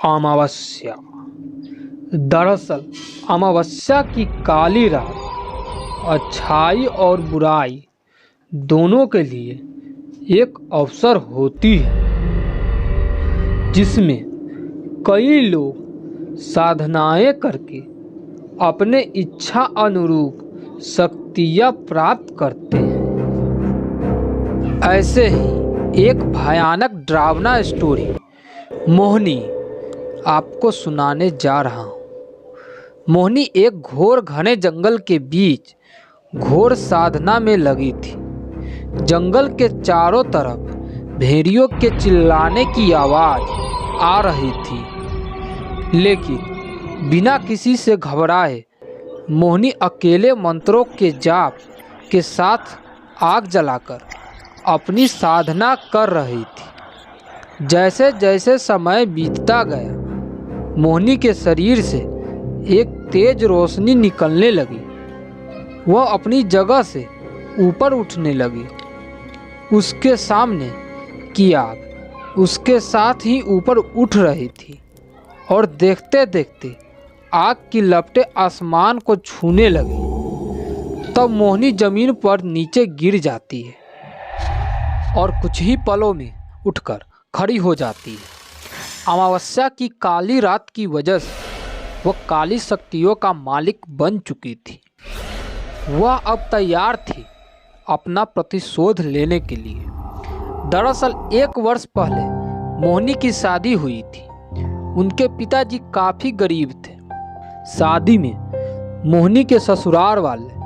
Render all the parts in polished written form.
अमावस्या। दरअसल अमावस्या की काली रात अच्छाई और बुराई दोनों के लिए एक अवसर होती है, जिसमें कई लोग साधनाएं करके अपने इच्छा अनुरूप शक्तियां प्राप्त करते हैं। ऐसे ही एक भयानक डरावना स्टोरी मोहिनी आपको सुनाने जा रहा हूँ। मोहिनी एक घोर घने जंगल के बीच घोर साधना में लगी थी। जंगल के चारों तरफ भेड़ियों के चिल्लाने की आवाज़ आ रही थी, लेकिन बिना किसी से घबराए मोहिनी अकेले मंत्रों के जाप के साथ आग जलाकर अपनी साधना कर रही थी। जैसे जैसे समय बीतता गया, मोहिनी के शरीर से एक तेज रोशनी निकलने लगी। वह अपनी जगह से ऊपर उठने लगी। उसके सामने की आग उसके साथ ही ऊपर उठ रही थी और देखते देखते आग की लपटें आसमान को छूने लगी। तब मोहिनी जमीन पर नीचे गिर जाती है और कुछ ही पलों में उठकर खड़ी हो जाती है। अमावस्या की काली रात की वजह से वह काली शक्तियों का मालिक बन चुकी थी। वह अब तैयार थी अपना प्रतिशोध लेने के लिए। दरअसल 1 वर्ष पहले मोहिनी की शादी हुई थी। उनके पिताजी काफ़ी गरीब थे। शादी में मोहिनी के ससुराल वाले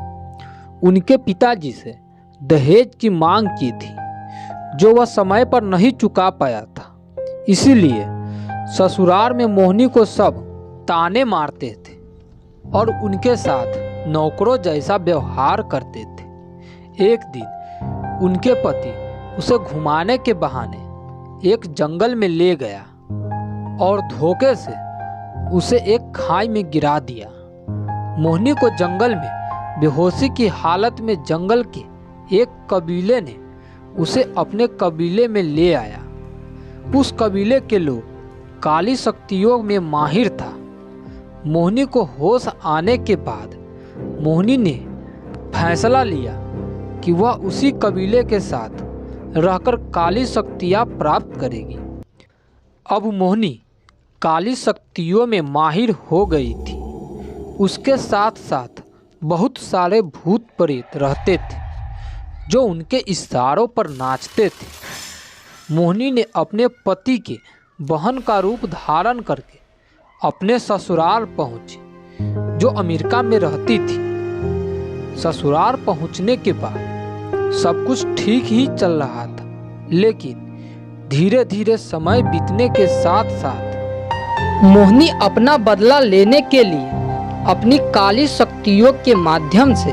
उनके पिताजी से दहेज की मांग की थी, जो वह समय पर नहीं चुका पाया था। इसीलिए ससुराल में मोहिनी को सब ताने मारते थे और उनके साथ नौकरों जैसा व्यवहार करते थे। एक दिन उनके पति उसे घुमाने के बहाने एक जंगल में ले गया और धोखे से उसे एक खाई में गिरा दिया। मोहिनी को जंगल में बेहोशी की हालत में जंगल के एक कबीले ने उसे अपने कबीले में ले आया। उस कबीले के लोग काली शक्तियों में माहिर था। मोहिनी को होश आने के बाद मोहिनी ने फैसला लिया कि वह उसी कबीले के साथ रहकर काली शक्तियाँ प्राप्त करेगी। अब मोहिनी काली शक्तियों में माहिर हो गई थी। उसके साथ साथ बहुत सारे भूत प्रेत रहते थे, जो उनके इशारों पर नाचते थे। मोहिनी ने अपने पति के बहन का रूप धारण करके अपने ससुराल पहुंची, जो अमेरिका में रहती थी। ससुराल पहुंचने के बाद सब कुछ ठीक ही चल रहा था, लेकिन धीरे धीरे समय बीतने के साथ साथ मोहिनी अपना बदला लेने के लिए अपनी काली शक्तियों के माध्यम से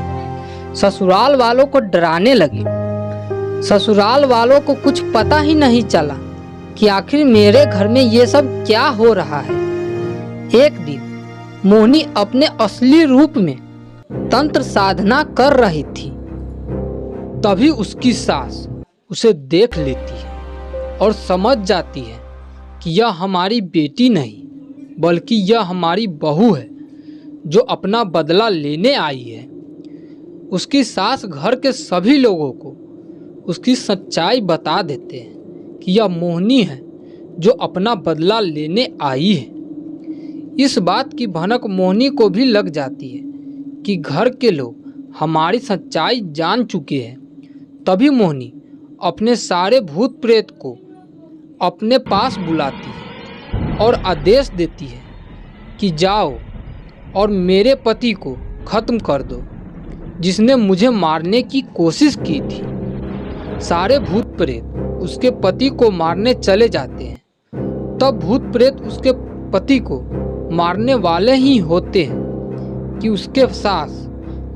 ससुराल वालों को डराने लगी। ससुराल वालों को कुछ पता ही नहीं चला कि आखिर मेरे घर में ये सब क्या हो रहा है। एक दिन मोहिनी अपने असली रूप में तंत्र साधना कर रही थी। तभी उसकी सास उसे देख लेती है और समझ जाती है कि यह हमारी बेटी नहीं, बल्कि यह हमारी बहू है, जो अपना बदला लेने आई है। उसकी सास घर के सभी लोगों को उसकी सच्चाई बता देते हैं कि यह मोहिनी है, जो अपना बदला लेने आई है। इस बात की भनक मोहिनी को भी लग जाती है कि घर के लोग हमारी सच्चाई जान चुके हैं। तभी मोहिनी अपने सारे भूत प्रेत को अपने पास बुलाती है और आदेश देती है कि जाओ और मेरे पति को खत्म कर दो, जिसने मुझे मारने की कोशिश की थी। सारे भूत प्रेत उसके पति को मारने चले जाते हैं। तब भूत प्रेत उसके पति को मारने वाले ही होते हैं कि उसके सास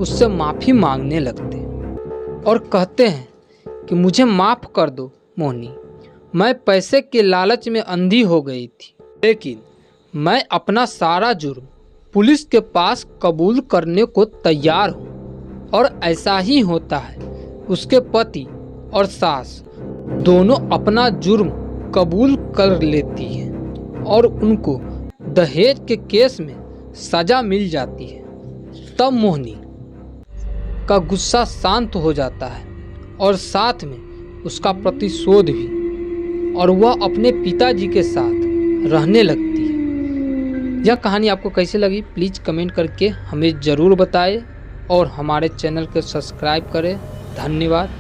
उससे माफ़ी मांगने लगते हैं और कहते हैं कि मुझे माफ़ कर दो मोहिनी, मैं पैसे के लालच में अंधी हो गई थी, लेकिन मैं अपना सारा जुर्म पुलिस के पास कबूल करने को तैयार हूँ। और ऐसा ही होता है। उसके पति और सास दोनों अपना जुर्म कबूल कर लेती हैं और उनको दहेज के केस में सजा मिल जाती है, तब मोहिनी का गुस्सा शांत हो जाता है और साथ में उसका प्रतिशोध भी, और वह अपने पिताजी के साथ रहने लगती है। यह कहानी आपको कैसी लगी प्लीज़ कमेंट करके हमें ज़रूर बताएं और हमारे चैनल को सब्सक्राइब करें। धन्यवाद।